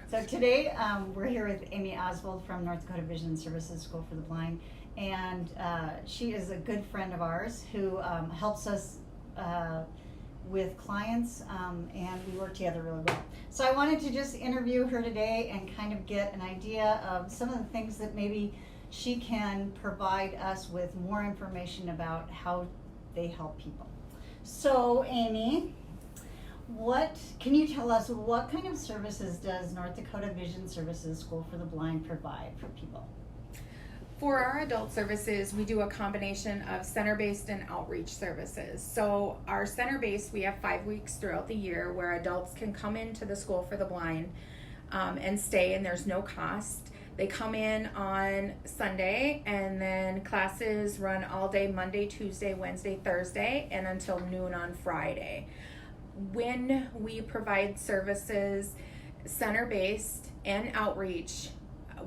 So today we're here with Amy Oswald from North Dakota Vision Services School for the Blind, and she is a good friend of ours who helps us with clients, and we work together really well. So I wanted to just interview her today and kind of get an idea of some of the things that maybe she can provide us with more information about how they help people. So Amy, what can you tell us, what kind of services does North Dakota Vision Services School for the Blind provide for people? For our adult services, we do a combination of center-based and outreach services. So our center-based, we have 5 weeks throughout the year where adults can come into the School for the Blind and stay, and there's no cost. They come in on Sunday, and then classes run all day Monday, Tuesday, Wednesday, Thursday, and until noon on Friday. When we provide services center-based and outreach,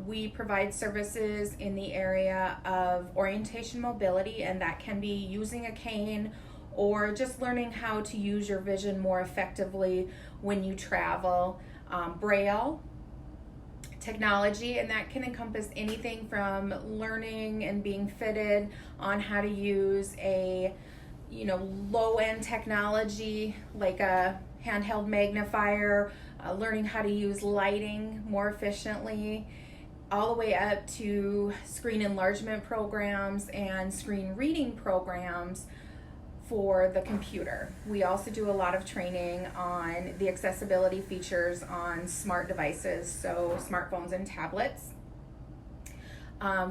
we provide services in the area of orientation mobility, and that can be using a cane or just learning how to use your vision more effectively when you travel. Braille, technology, and that can encompass anything from learning and being fitted on how to use a low-end technology like a handheld magnifier, learning how to use lighting more efficiently, all the way up to screen enlargement programs and screen reading programs for the computer. We also do a lot of training on the accessibility features on smart devices, so smartphones and tablets.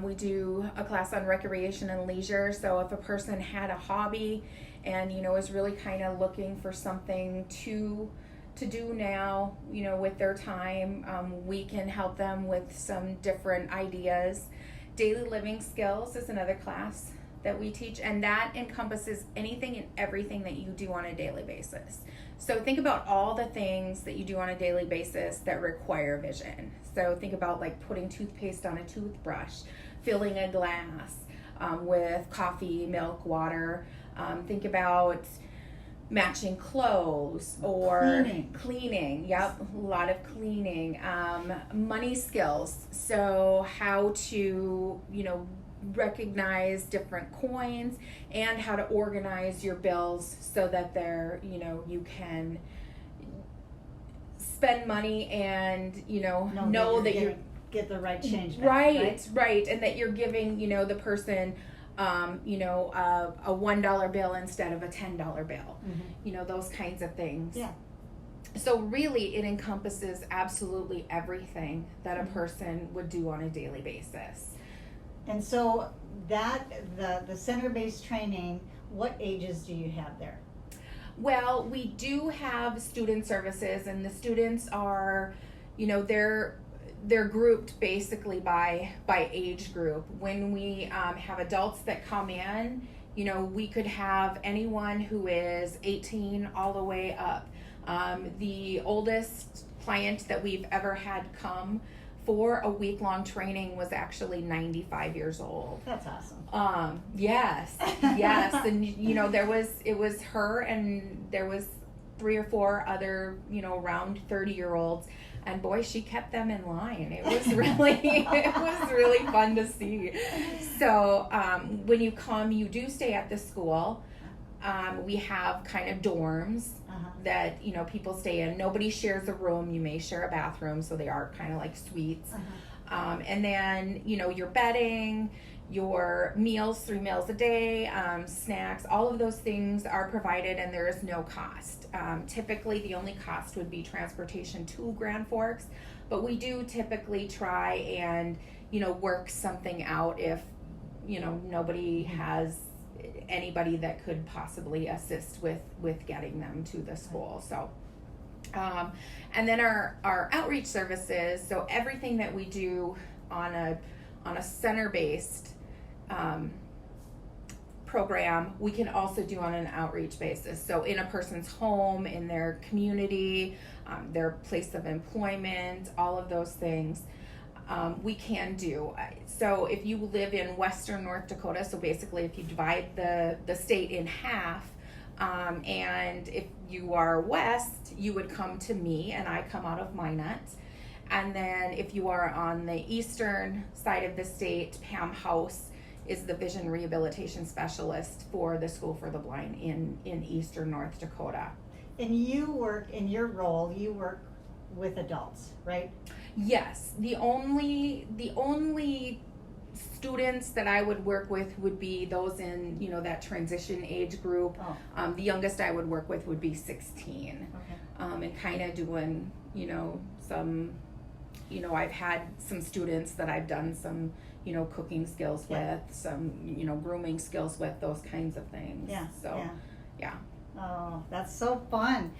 We do a class on recreation and leisure, so if a person had a hobby and is really kind of looking for something to do now, with their time, we can help them with some different ideas. Daily living skills is another class that we teach, and that encompasses anything and everything that you do on a daily basis. So think about all the things that you do on a daily basis that require vision. So think about like putting toothpaste on a toothbrush, filling a glass with coffee, milk, water. Think about matching clothes or cleaning. Yep, a lot of cleaning. Money skills, so how to recognize different coins and how to organize your bills so that you can spend money and know that you get the right change back, right, and that you're giving the person a $1 bill instead of a $10 bill. Mm-hmm. Those kinds of things. Yeah. So really it encompasses absolutely everything that a person would do on a daily basis. And so that the center-based training, what ages do you have there? Well, we do have student services, and the students are, they're grouped basically by age group. When we have adults that come in, we could have anyone who is 18 all the way up. The oldest client that we've ever had come for a week-long training was actually 95 years old. That's awesome. Yes, and it was her, and there was 3 or 4 other around 30-year-olds, and boy, she kept them in line. It was really fun to see. So when you come, you do stay at the school. We have kind of dorms that people stay in. Nobody shares a room. You may share a bathroom, so they are kind of like suites. And then your bedding, your meals, 3 meals a day, snacks, all of those things are provided, and there is no cost. Typically the only cost would be transportation to Grand Forks, but we do typically try and work something out if nobody has anybody that could possibly assist with getting them to the school. So and then our outreach services, so everything that we do on a center-based program, we can also do on an outreach basis. So in a person's home, in their community, their place of employment, all of those things. We can do. So if you live in western North Dakota, so basically if you divide the state in half, and if you are west, you would come to me, and I come out of Minot. And then if you are on the eastern side of the state, Pam House is the vision rehabilitation specialist for the School for the Blind in eastern North Dakota. And you work, in your role, you work with adults, right? Yes, the only students that I would work with would be those in, you know, that transition age group. Oh. The youngest I would work with would be 16. Okay. And kind of doing, you know, some, you know, I've had some students that I've done some, you know, cooking skills Yeah. with, some, you know, grooming skills with, those kinds of things. Yeah. So, yeah. Oh, that's so fun.